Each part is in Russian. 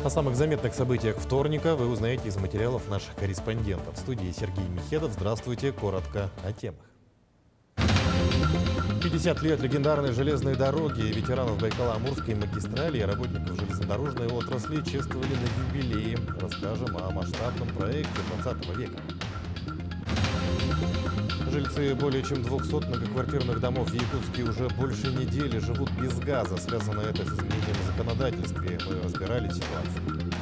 О самых заметных событиях вторника вы узнаете из материалов наших корреспондентов. В студии Сергей Михедов. Здравствуйте. Коротко о темах. 50 лет легендарной железной дороги, ветеранов Байкало-Амурской магистрали и работников железнодорожной отрасли чествовали на юбилее. Расскажем о масштабном проекте 20 века. Жильцы более чем 200 многоквартирных домов в Якутске уже больше недели живут без газа. Связано это с изменением в законодательстве. Мы разбирали ситуацию.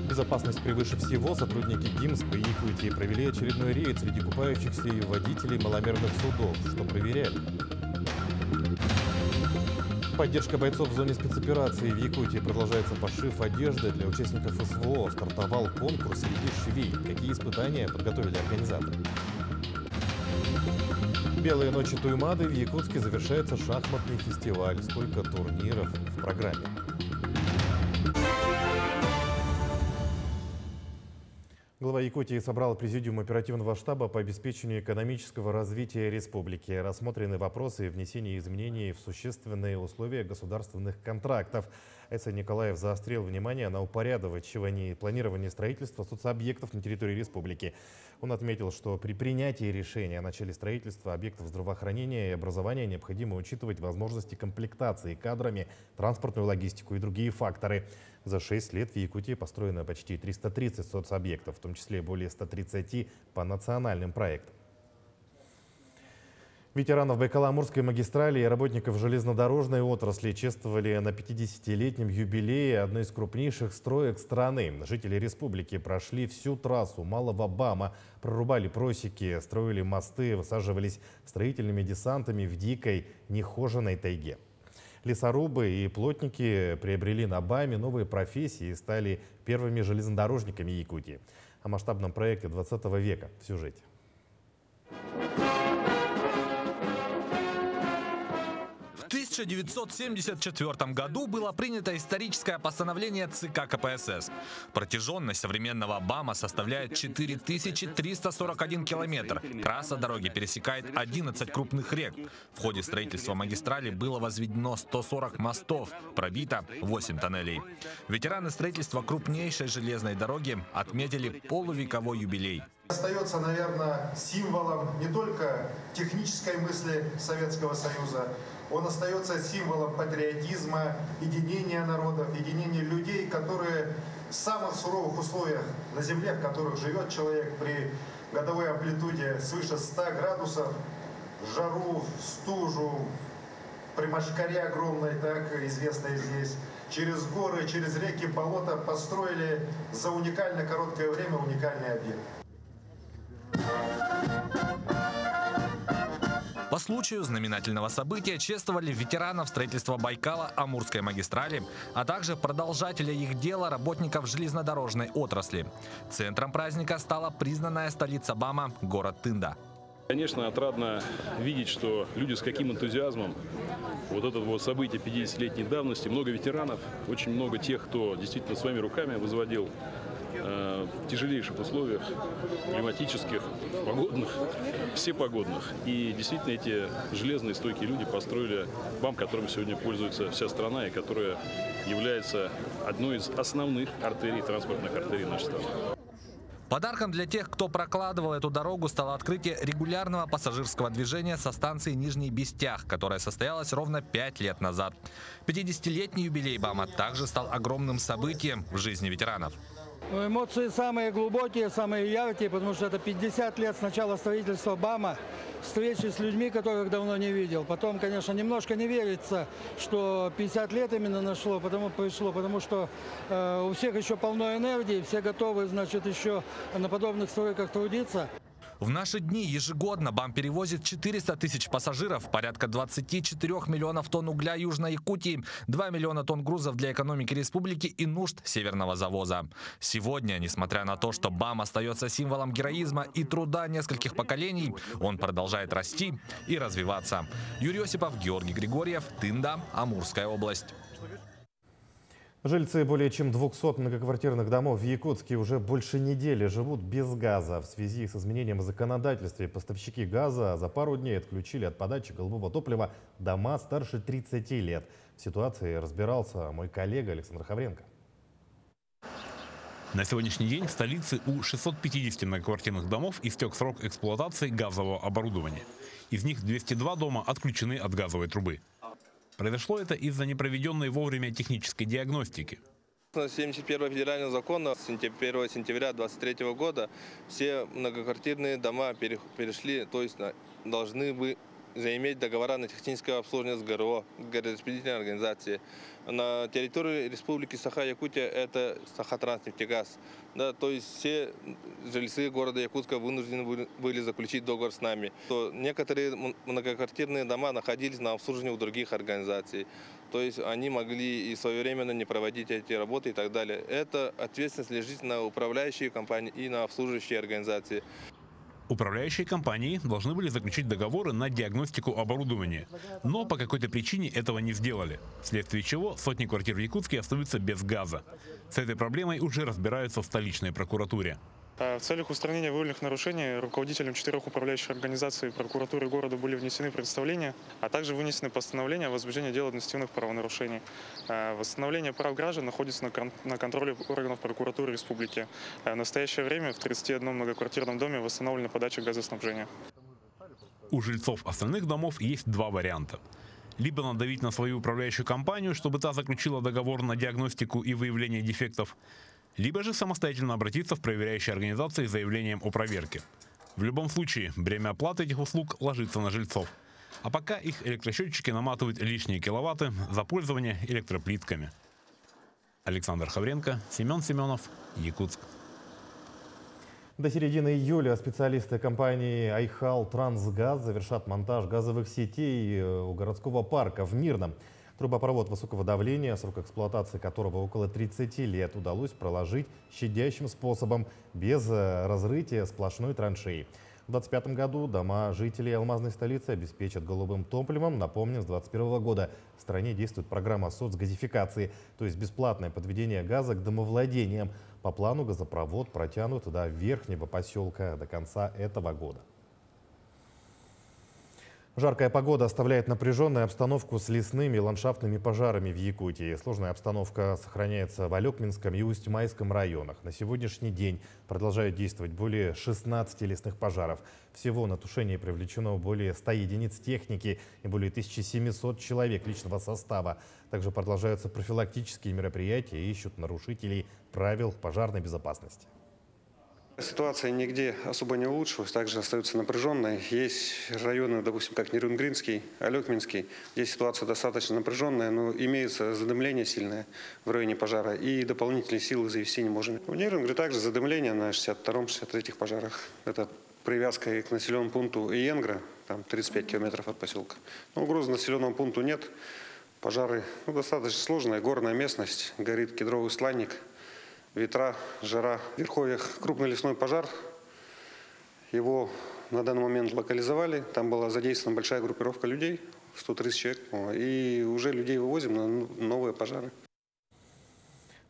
Безопасность превыше всего. Сотрудники ГИМС по Якутии провели очередной рейд среди купающихся и водителей маломерных судов. Что проверяли? Поддержка бойцов в зоне спецоперации. В Якутии продолжается пошив одежды для участников СВО. Стартовал конкурс среди швей. Какие испытания подготовили организаторы? Белые ночи Туймады. В Якутске завершается шахматный фестиваль. Сколько турниров в программе? Глава Якутии собрал президиум оперативного штаба по обеспечению экономического развития республики. Рассмотрены вопросы внесения изменений в существенные условия государственных контрактов. С. Николаев заострил внимание на упорядочивании планирования строительства соцобъектов на территории республики. Он отметил, что при принятии решения о начале строительства объектов здравоохранения и образования необходимо учитывать возможности комплектации кадрами, транспортную логистику и другие факторы. За 6 лет в Якутии построено почти 330 соцобъектов, в том числе более 130 по национальным проектам. Ветеранов Байкало-Амурской магистрали и работников железнодорожной отрасли чествовали на 50-летнем юбилее одной из крупнейших строек страны. Жители республики прошли всю трассу Малого Бама, прорубали просеки, строили мосты, высаживались строительными десантами в дикой, нехоженной тайге. Лесорубы и плотники приобрели на Баме новые профессии и стали первыми железнодорожниками Якутии. О масштабном проекте 20 века в сюжете. В 1974 году было принято историческое постановление ЦК КПСС. Протяженность современного БАМа составляет 4341 километр. Трасса дороги пересекает 11 крупных рек. В ходе строительства магистрали было возведено 140 мостов, пробито 8 тоннелей. Ветераны строительства крупнейшей железной дороги отметили полувековой юбилей. Остается, наверное, символом не только технической мысли Советского Союза, он остается символом патриотизма, единения народов, единения людей, которые в самых суровых условиях на земле, в которых живет человек при годовой амплитуде свыше 100 градусов, жару, стужу, при мошкаре огромной, так известной здесь, через горы, через реки, болота построили за уникально короткое время уникальный объект. По случаю знаменательного события чествовали ветеранов строительства Байкало-Амурской магистрали, а также продолжателя их дела работников железнодорожной отрасли. Центром праздника стала признанная столица БАМа – город Тында. Конечно, отрадно видеть, что люди с каким энтузиазмом вот это вот событие 50-летней давности, много ветеранов, очень много тех, кто действительно своими руками возводил в тяжелейших условиях, климатических, погодных, всепогодных. И действительно эти железные стойкие люди построили БАМ, которым сегодня пользуется вся страна и которая является одной из основных артерий, транспортных артерий нашей страны. Подарком для тех, кто прокладывал эту дорогу, стало открытие регулярного пассажирского движения со станции Нижний Бестях, которое состоялось ровно 5 лет назад. 50-летний юбилей БАМа также стал огромным событием в жизни ветеранов. Эмоции самые глубокие, самые яркие, потому что это 50 лет с начала строительства БАМа, встречи с людьми, которых давно не видел. Потом, конечно, немножко не верится, что 50 лет именно пришло, потому что у всех еще полно энергии, все готовы, значит, еще на подобных стройках трудиться. В наши дни ежегодно БАМ перевозит 400 тысяч пассажиров, порядка 24 миллионов тонн угля Южной Якутии, 2 миллиона тонн грузов для экономики республики и нужд северного завоза. Сегодня, несмотря на то, что БАМ остается символом героизма и труда нескольких поколений, он продолжает расти и развиваться. Юрий Осипов, Георгий Григорьев, Тында, Амурская область. Жильцы более чем 200 многоквартирных домов в Якутске уже больше недели живут без газа. В связи с изменением в законодательстве поставщики газа за пару дней отключили от подачи голубого топлива дома старше 30 лет. В ситуации разбирался мой коллега Александр Хавренко. На сегодняшний день в столице у 650 многоквартирных домов истек срок эксплуатации газового оборудования. Из них 202 дома отключены от газовой трубы. Произошло это из-за непроведенной вовремя технической диагностики. 71 федерального закона с 1 сентября 2023 года все многоквартирные дома перешли, то есть должны бы заиметь договора на техническое обслуживание с ГРО, газораспределительной организации. На территории Республики Саха-Якутия это Сахатранснефтегаз. Да, то есть все жильцы города Якутска вынуждены были заключить договор с нами. То некоторые многоквартирные дома находились на обслуживании у других организаций. То есть они могли и своевременно не проводить эти работы и так далее. Это ответственность лежит на управляющие компании и на обслуживающие организации. Управляющие компании должны были заключить договоры на диагностику оборудования, но по какой-то причине этого не сделали, вследствие чего сотни квартир в Якутске остаются без газа. С этой проблемой уже разбираются в столичной прокуратуре. В целях устранения выявленных нарушений руководителям 4 управляющих организаций прокуратуры города были внесены представления, а также вынесены постановления о возбуждении дел административных правонарушений. Восстановление прав граждан находится на контроле органов прокуратуры республики. В настоящее время в 31 многоквартирном доме восстановлена подача газоснабжения. У жильцов остальных домов есть два варианта. Либо надавить на свою управляющую компанию, чтобы та заключила договор на диагностику и выявление дефектов, либо же самостоятельно обратиться в проверяющие организации с заявлением о проверке. В любом случае, бремя оплаты этих услуг ложится на жильцов. А пока их электросчетчики наматывают лишние киловатты за пользование электроплитками. Александр Хавренко, Семен Семенов, Якутск. До середины июля специалисты компании Айхал Трансгаз завершат монтаж газовых сетей у городского парка в Мирном. Трубопровод высокого давления, срок эксплуатации которого около 30 лет, удалось проложить щадящим способом, без разрытия сплошной траншеи. В 2025 году дома жителей алмазной столицы обеспечат голубым топливом. Напомним, с 2021 года в стране действует программа соцгазификации, то есть бесплатное подведение газа к домовладениям. По плану газопровод протянут до Верхнего поселка до конца этого года. Жаркая погода оставляет напряженную обстановку с лесными и ландшафтными пожарами в Якутии. Сложная обстановка сохраняется в Алекминском и Усть-Майском районах. На сегодняшний день продолжают действовать более 16 лесных пожаров. Всего на тушение привлечено более 100 единиц техники и более 1700 человек личного состава. Также продолжаются профилактические мероприятия и ищут нарушителей правил пожарной безопасности. Ситуация нигде особо не улучшилась, также остается напряженной. Есть районы, допустим, как Нерюнгринский, Алекминский, где ситуация достаточно напряженная, но имеется задымление сильное в районе пожара и дополнительные силы завести не можем. В Нерюнгре также задымление на 62-м, 63-х пожарах. Это привязка к населенному пункту Иенгра, там 35 километров от поселка. Но угрозы населенному пункту нет. Пожары достаточно сложная, горная местность, горит кедровый сланник. Ветра, жара. В Верховьях крупный лесной пожар. Его на данный момент локализовали. Там была задействована большая группировка людей, 130 человек. И уже людей вывозим на новые пожары.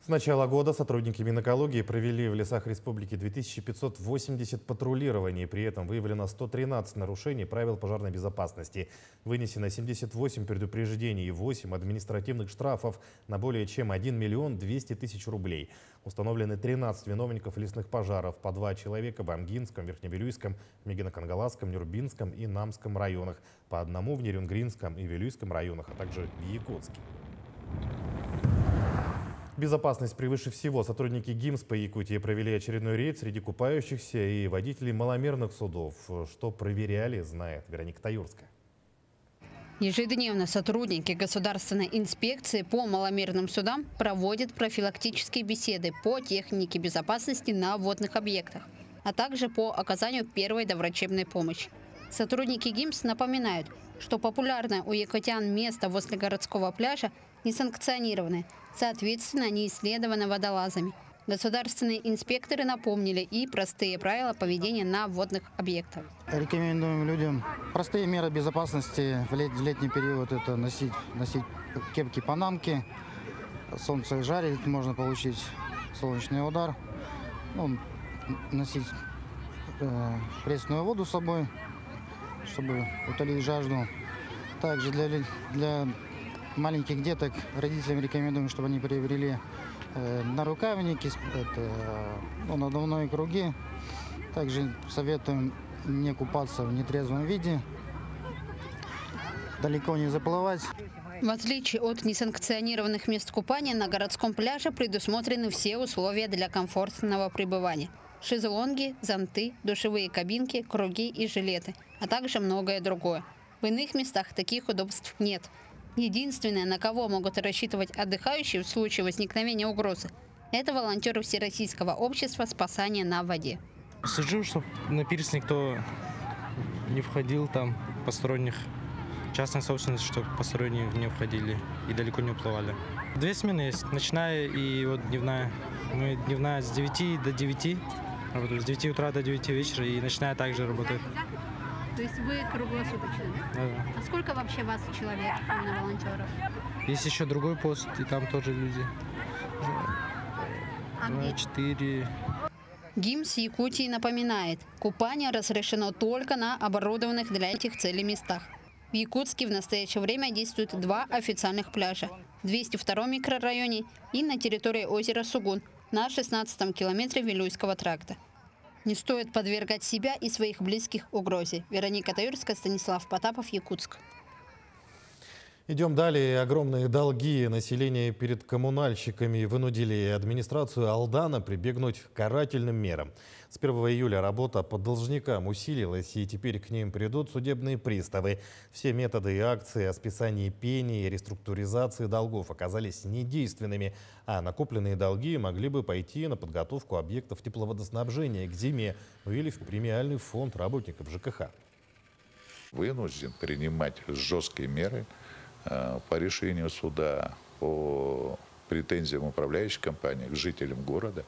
С начала года сотрудники Минэкологии провели в лесах республики 2580 патрулирований. При этом выявлено 113 нарушений правил пожарной безопасности. Вынесено 78 предупреждений и 8 административных штрафов на более чем 1 миллион 200 тысяч рублей. Установлены 13 виновников лесных пожаров, по 2 человека в Амгинском, Верхневилюйском, Мегино-Кангаласском, Нюрбинском и Намском районах, по 1 в Нерюнгринском и Вилюйском районах, а также в Якутске. Безопасность превыше всего. Сотрудники ГИМС по Якутии провели очередной рейд среди купающихся и водителей маломерных судов. Что проверяли, знает Вероника Таюрская. Ежедневно сотрудники Государственной инспекции по маломерным судам проводят профилактические беседы по технике безопасности на водных объектах, а также по оказанию первой доврачебной помощи. Сотрудники ГИМС напоминают, что популярное у якутян место возле городского пляжа не санкционированы, соответственно, не исследовано водолазами. Государственные инспекторы напомнили и простые правила поведения на водных объектах. Рекомендуем людям простые меры безопасности в летний период. Это носить кепки-панамки, солнце жарит, можно получить солнечный удар. Ну, носить пресную воду с собой, чтобы утолить жажду. Также для маленьких деток родителям рекомендуем, чтобы они приобрели нарукавники, надувные круги. Также советуем не купаться в нетрезвом виде, далеко не заплывать. В отличие от несанкционированных мест купания, на городском пляже предусмотрены все условия для комфортного пребывания. Шезлонги, зонты, душевые кабинки, круги и жилеты, а также многое другое. В иных местах таких удобств нет. Единственное, на кого могут рассчитывать отдыхающие в случае возникновения угрозы, это волонтеры Всероссийского общества спасания на воде. Слежу, чтобы на пирс никто не входил, там посторонних. Частная собственность, чтобы посторонние не входили и далеко не уплывали. 2 смены есть, ночная и вот дневная. Мы дневная с 9 до 9, работаем с 9 утра до 9 вечера, и ночная также работает. То есть вы круглосуточно, да? Да. А сколько вообще вас человек, именно волонтеров? Есть еще другой пост, и там тоже люди. А 4. ГИМС Якутии напоминает, купание разрешено только на оборудованных для этих целей местах. В Якутске в настоящее время действуют 2 официальных пляжа – в 202-м микрорайоне и на территории озера Сугун на 16-м километре Вилюйского тракта. Не стоит подвергать себя и своих близких угрозе. Вероника Таюрская, Станислав Потапов, Якутск. Идем далее. Огромные долги населения перед коммунальщиками вынудили администрацию Алдана прибегнуть к карательным мерам. С 1 июля работа по должникам усилилась, и теперь к ним придут судебные приставы. Все методы и акции о списании пени и реструктуризации долгов оказались недейственными, а накопленные долги могли бы пойти на подготовку объектов тепловодоснабжения к зиме, или в премиальный фонд работников ЖКХ. Вынужден принимать жесткие меры по решению суда по претензиям управляющей компании к жителям города,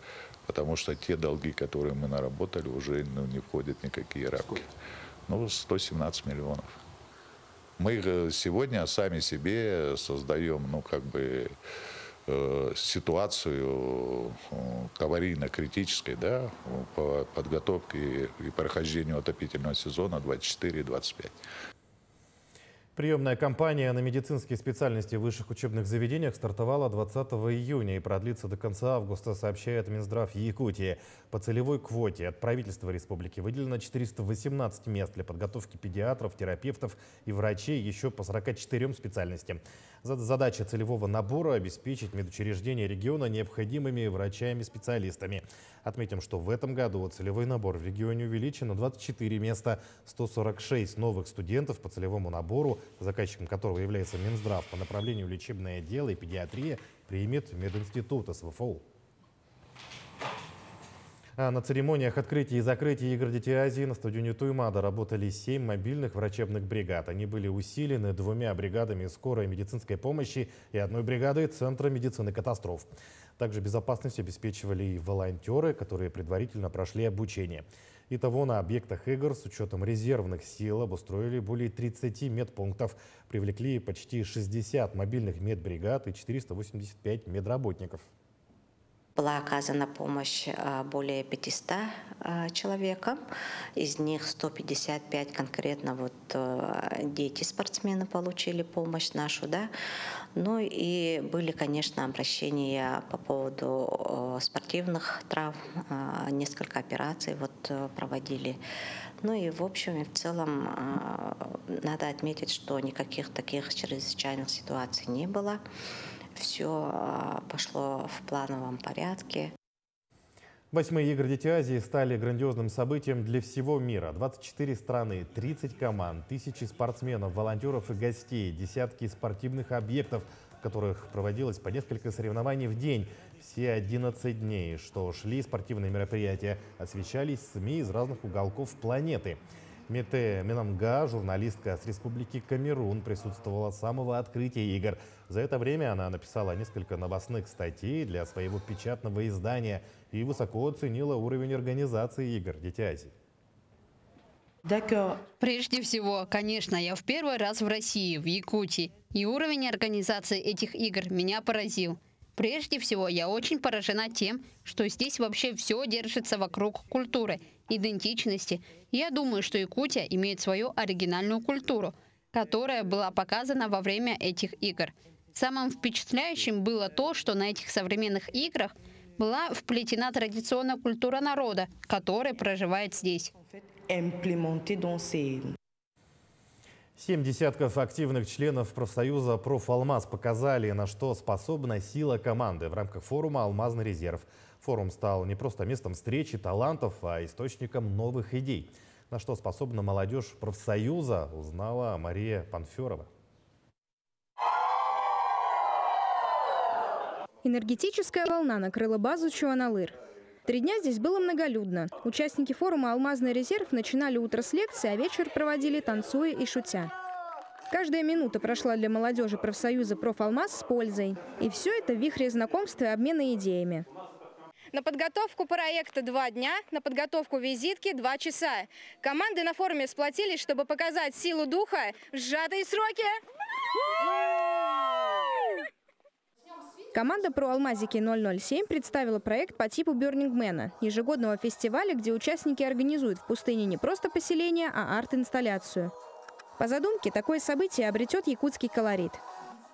потому что те долги, которые мы наработали, уже не входят в никакие рамки. 117 миллионов. Мы сегодня сами себе создаем, ситуацию аварийно-критической, да, по подготовке и прохождению отопительного сезона 24-25. Приемная кампания на медицинские специальности в высших учебных заведениях стартовала 20 июня и продлится до конца августа, сообщает Минздрав Якутии. По целевой квоте от правительства республики выделено 418 мест для подготовки педиатров, терапевтов и врачей еще по 44 специальностям. Задача целевого набора – обеспечить медучреждения региона необходимыми врачами-специалистами. Отметим, что в этом году целевой набор в регионе увеличен на 24 места, 146 новых студентов по целевому набору, заказчиком которого является Минздрав по направлению лечебное дело и педиатрия, примет мединститут СВФУ. А на церемониях открытия и закрытия игр Дети Азии на стадионе Туймада работали 7 мобильных врачебных бригад. Они были усилены 2 бригадами скорой медицинской помощи и 1 бригадой Центра медицины катастроф. Также безопасность обеспечивали и волонтеры, которые предварительно прошли обучение. Итого на объектах игр с учетом резервных сил обустроили более 30 медпунктов, привлекли почти 60 мобильных медбригад и 485 медработников. Была оказана помощь более 500 человекам, из них 155 конкретно дети-спортсмены получили помощь нашу, да. Ну и были, конечно, обращения по поводу спортивных травм, несколько операций проводили. Ну и в общем и в целом надо отметить, что никаких таких чрезвычайных ситуаций не было. Все пошло в плановом порядке. 8-е игры Дети Азии стали грандиозным событием для всего мира. 24 страны, 30 команд, тысячи спортсменов, волонтеров и гостей, десятки спортивных объектов, в которых проводилось по несколько соревнований в день. Все 11 дней, что шли спортивные мероприятия, освещались СМИ из разных уголков планеты. Мете Менамга, журналистка с Республики Камерун, присутствовала с самого открытия игр. За это время она написала несколько новостных статей для своего печатного издания и высоко оценила уровень организации игр Дети Азии. Прежде всего, конечно, я в первый раз в России, в Якутии, и уровень организации этих игр меня поразил. Прежде всего, я очень поражена тем, что здесь вообще все держится вокруг культуры, идентичности. Я думаю, что Якутия имеет свою оригинальную культуру, которая была показана во время этих игр. Самым впечатляющим было то, что на этих современных играх была вплетена традиционная культура народа, который проживает здесь. 7 десятков активных членов профсоюза «Профалмаз» показали, на что способна сила команды в рамках форума «Алмазный резерв». Форум стал не просто местом встречи талантов, а источником новых идей. На что способна молодежь профсоюза, узнала Мария Панферова. Энергетическая волна накрыла базу Чуаналыр. 3 дня здесь было многолюдно. Участники форума «Алмазный резерв» начинали утро с лекции, а вечер проводили танцуя и шутя. Каждая минута прошла для молодежи профсоюза «Профалмаз» с пользой. И все это в вихре знакомства и обмена идеями. На подготовку проекта 2 дня, на подготовку визитки 2 часа. Команды на форуме сплотились, чтобы показать силу духа в сжатые сроки. Команда «Проалмазики 007» представила проект по типу Бёрнингмена – ежегодного фестиваля, где участники организуют в пустыне не просто поселение, а арт-инсталляцию. По задумке, такое событие обретет якутский колорит.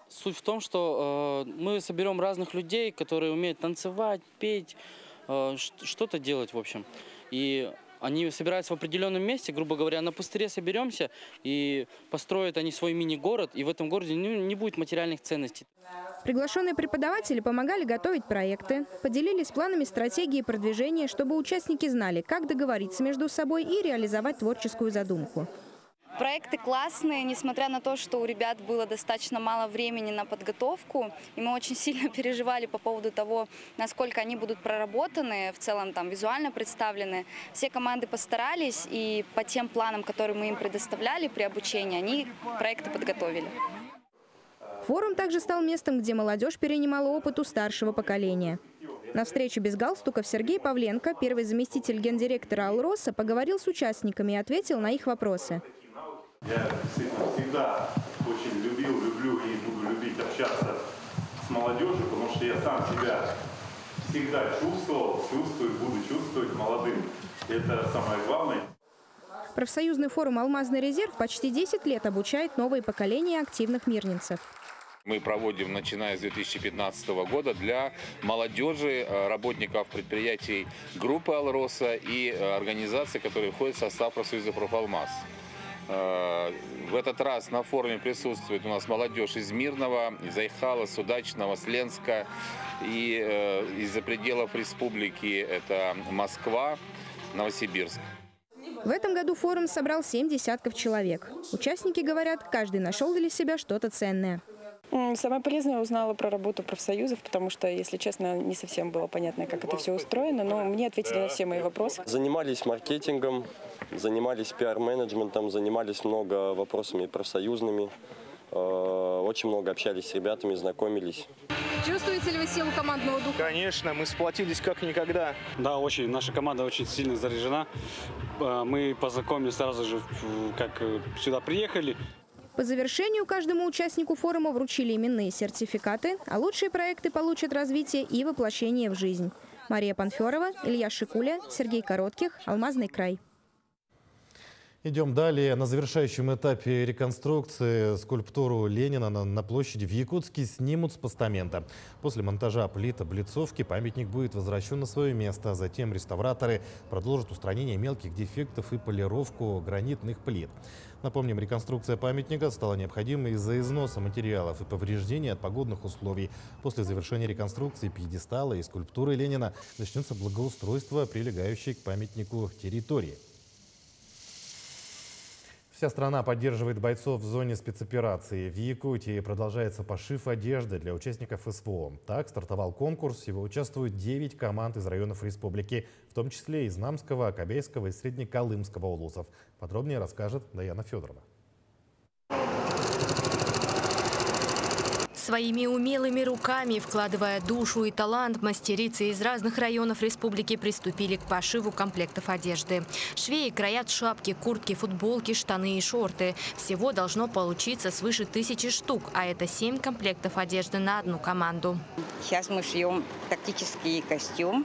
Суть в том, что мы соберем разных людей, которые умеют танцевать, петь, что-то делать, в общем. И они собираются в определенном месте, грубо говоря, на пустыре соберемся, и построят они свой мини-город, и в этом городе не будет материальных ценностей. Приглашенные преподаватели помогали готовить проекты, поделились планами стратегии продвижения, чтобы участники знали, как договориться между собой и реализовать творческую задумку. Проекты классные, несмотря на то, что у ребят было достаточно мало времени на подготовку. И мы очень сильно переживали по поводу того, насколько они будут проработаны, в целом там визуально представлены. Все команды постарались, и по тем планам, которые мы им предоставляли при обучении, они проекты подготовили. Форум также стал местом, где молодежь перенимала опыт у старшего поколения. На встрече без галстуков Сергей Павленко, первый заместитель гендиректора «Алроса», поговорил с участниками и ответил на их вопросы. Я всегда очень люблю и буду любить общаться с молодежью, потому что я сам себя всегда чувствую, буду чувствовать молодым. Это самое главное. Профсоюзный форум «Алмазный резерв» почти 10 лет обучает новые поколения активных мирнинцев. Мы проводим, начиная с 2015 года, для молодежи, работников предприятий группы «Алроса» и организаций, которые входят в состав профсоюза «Профалмаз». В этот раз на форуме присутствует у нас молодежь из Мирного, из Айхала, Судачного, Сленска и из-за пределов республики это Москва, Новосибирск. В этом году форум собрал 7 десятков человек. Участники говорят, каждый нашел для себя что-то ценное. Самое полезное узнала про работу профсоюзов, потому что, если честно, не совсем было понятно, как это все устроено, но мне ответили на все мои вопросы. Занимались маркетингом, занимались пиар-менеджментом, занимались много вопросами профсоюзными, очень много общались с ребятами, знакомились. Чувствуете ли вы силу командного духа? Конечно, мы сплотились как никогда. Да, очень. Наша команда очень сильно заряжена. Мы познакомились сразу же, как сюда приехали. По завершению каждому участнику форума вручили именные сертификаты, а лучшие проекты получат развитие и воплощение в жизнь. Мария Панферова, Илья Шикуля, Сергей Коротких, Алмазный край. Идем далее. На завершающем этапе реконструкции скульптуру Ленина на площади в Якутске снимут с постамента. После монтажа плит облицовки памятник будет возвращен на свое место. Затем реставраторы продолжат устранение мелких дефектов и полировку гранитных плит. Напомним, реконструкция памятника стала необходимой из-за износа материалов и повреждений от погодных условий. После завершения реконструкции пьедестала и скульптуры Ленина начнется благоустройство прилегающей к памятнику территории. Вся страна поддерживает бойцов в зоне спецоперации. В Якутии продолжается пошив одежды для участников СВО. Так стартовал конкурс. В его участвуют 9 команд из районов республики, в том числе из Намского, Кобейского и Среднеколымского улусов. Подробнее расскажет Даяна Федорова. Своими умелыми руками, вкладывая душу и талант, мастерицы из разных районов республики приступили к пошиву комплектов одежды. Швеи краят шапки, куртки, футболки, штаны и шорты. Всего должно получиться свыше 1000 штук, а это 7 комплектов одежды на одну команду. Сейчас мы шьем тактический костюм,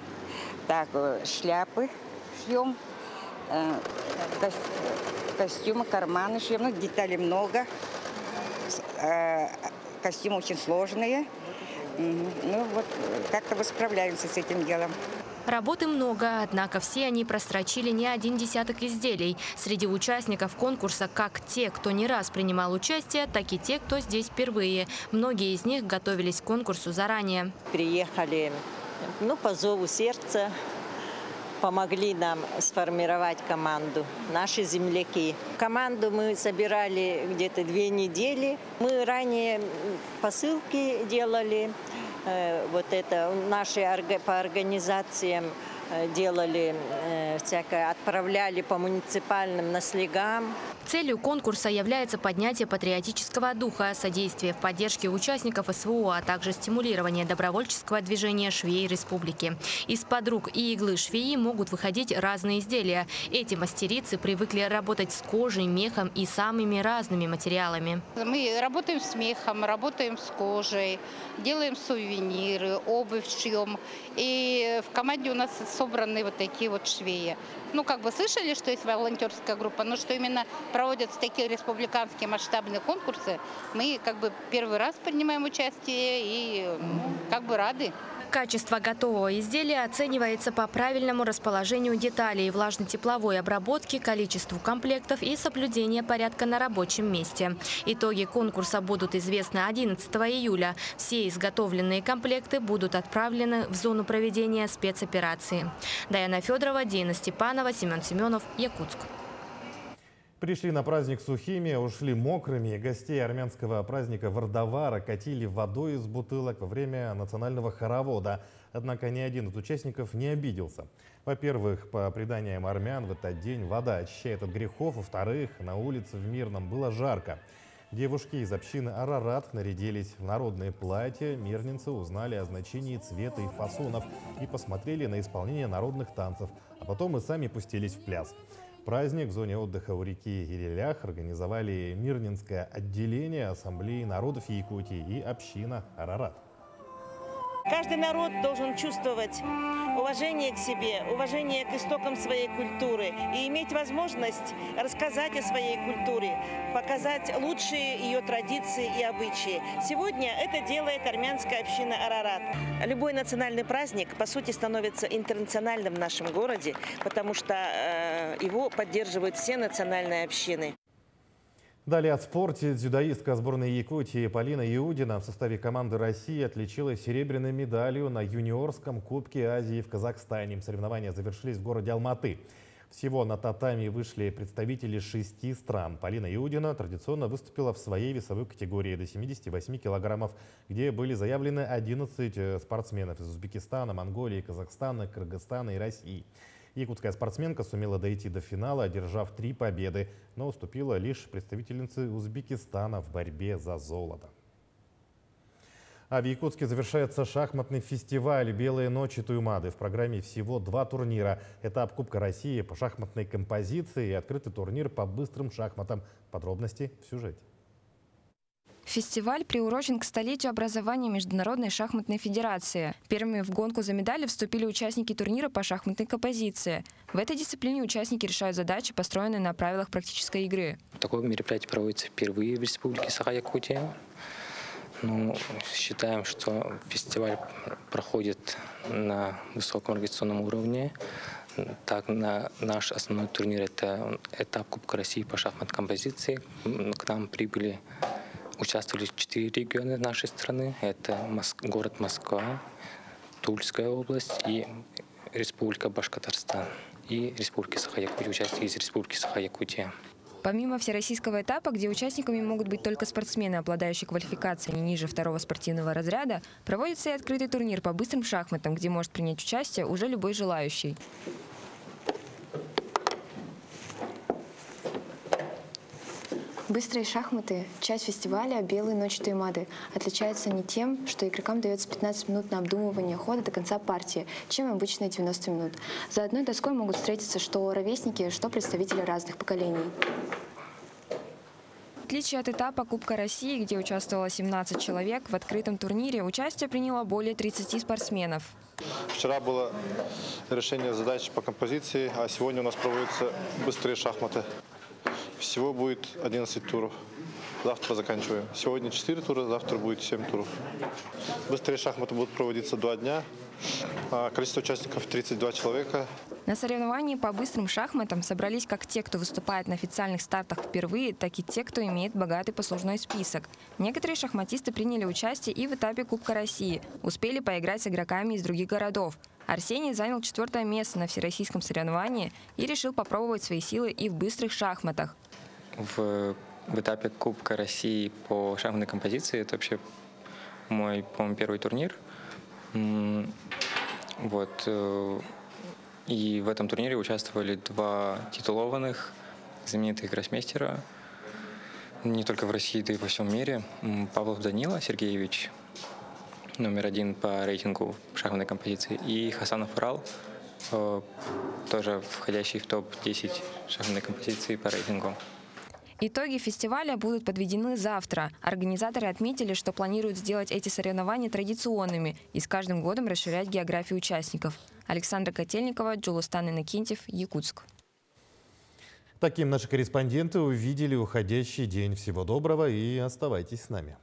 так, шляпы шьем, костюмы, карманы шьем, ну, деталей много. Костюмы очень сложные. Ну вот, как-то мы справляемся с этим делом. Работы много, однако все они прострочили не один десяток изделий. Среди участников конкурса как те, кто не раз принимал участие, так и те, кто здесь впервые. Многие из них готовились к конкурсу заранее. Приехали по зову сердца, помогли нам сформировать команду, наши земляки. Команду мы собирали где-то 2 недели. Мы ранее посылки делали, вот это наши по организациям делали всякое, отправляли по муниципальным наслегам. Целью конкурса является поднятие патриотического духа, содействие в поддержке участников СВО, а также стимулирование добровольческого движения швей республики. Из-под рук и иглы швеи могут выходить разные изделия. Эти мастерицы привыкли работать с кожей, мехом и самыми разными материалами. Мы работаем с мехом, работаем с кожей, делаем сувениры, обувь шьем. И в команде у нас собраны вот такие вот швеи. Слышали, что есть волонтерская группа, но что именно проводятся такие республиканские масштабные конкурсы, мы первый раз принимаем участие и рады. Качество готового изделия оценивается по правильному расположению деталей, влажно-тепловой обработке, количеству комплектов и соблюдению порядка на рабочем месте. Итоги конкурса будут известны 11 июля. Все изготовленные комплекты будут отправлены в зону проведения спецоперации. Даяна Федорова, Дина Степанова, Семен Семенов, Якутск. Пришли на праздник сухими, ушли мокрыми. Гостей армянского праздника Вардавара катили водой из бутылок во время национального хоровода. Однако ни один из участников не обиделся. Во-первых, по преданиям армян, в этот день вода очищает от грехов. Во-вторых, на улице в Мирном было жарко. Девушки из общины Арарат нарядились в народные платья. Мирнинцы узнали о значении цвета и фасонов и посмотрели на исполнение народных танцев. А потом и сами пустились в пляс. Праздник в зоне отдыха у реки Ирилях организовали Мирнинское отделение Ассамблеи народов Якутии и община Арарат. Каждый народ должен чувствовать уважение к себе, уважение к истокам своей культуры и иметь возможность рассказать о своей культуре, показать лучшие ее традиции и обычаи. Сегодня это делает армянская община Арарат. Любой национальный праздник, по сути, становится интернациональным в нашем городе, потому что его поддерживают все национальные общины. Далее от спорта. Дзюдоистка сборной Якутии Полина Иудина в составе команды России отличилась серебряной медалью на юниорском Кубке Азии в Казахстане. Соревнования завершились в городе Алматы. Всего на татами вышли представители 6 стран. Полина Иудина традиционно выступила в своей весовой категории до 78 килограммов, где были заявлены 11 спортсменов из Узбекистана, Монголии, Казахстана, Кыргызстана и России. Якутская спортсменка сумела дойти до финала, одержав 3 победы, но уступила лишь представительнице Узбекистана в борьбе за золото. А в Якутске завершается шахматный фестиваль «Белые ночи Туймады». В программе всего 2 турнира. Этап Кубка России по шахматной композиции и открытый турнир по быстрым шахматам. Подробности в сюжете. Фестиваль приурочен к столетию образования Международной шахматной федерации. Первыми в гонку за медали вступили участники турнира по шахматной композиции. В этой дисциплине участники решают задачи, построенные на правилах практической игры. Такое мероприятие проводится впервые в Республике Саха-Якутия. Считаем, что фестиваль проходит на высоком организационном уровне. Так, наш основной турнир – это этап Кубка России по шахматной композиции. К нам участвовали 4 региона нашей страны. Это город Москва, Тульская область и Республика Башкортостан. И Республика Саха-Якутия, участники из Республики Саха-Якутия. Помимо всероссийского этапа, где участниками могут быть только спортсмены, обладающие квалификацией не ниже 2-го спортивного разряда, проводится и открытый турнир по быстрым шахматам, где может принять участие уже любой желающий. Быстрые шахматы – часть фестиваля «Белые ночи Туймады». Отличаются они тем, что игрокам дается 15 минут на обдумывание хода до конца партии, чем обычные 90 минут. За одной доской могут встретиться что ровесники, что представители разных поколений. В отличие от этапа Кубка России, где участвовало 17 человек, в открытом турнире участие приняло более 30 спортсменов. Вчера было решение задач по композиции, а сегодня у нас проводятся быстрые шахматы. Всего будет 11 туров. Завтра заканчиваем. Сегодня 4 тура, завтра будет 7 туров. Быстрые шахматы будут проводиться 2 дня. Количество участников 32 человека. На соревновании по быстрым шахматам собрались как те, кто выступает на официальных стартах впервые, так и те, кто имеет богатый послужной список. Некоторые шахматисты приняли участие и в этапе Кубка России. Успели поиграть с игроками из других городов. Арсений занял 4-е место на всероссийском соревновании и решил попробовать свои силы и в быстрых шахматах. В этапе Кубка России по шахматной композиции это вообще мой, по-моему, первый турнир. Вот. И в этом турнире участвовали 2 титулованных, знаменитых гроссмейстера, не только в России, да и во всем мире. Павлов Данила Сергеевич, номер 1 по рейтингу шахматной композиции, и Хасанов Урал, тоже входящий в топ-10 шахматной композиции по рейтингу. Итоги фестиваля будут подведены завтра. Организаторы отметили, что планируют сделать эти соревнования традиционными и с каждым годом расширять географию участников. Александра Котельникова, Джулустан Иннокентьев, Якутск. Таким наши корреспонденты увидели уходящий день. Всего доброго и оставайтесь с нами.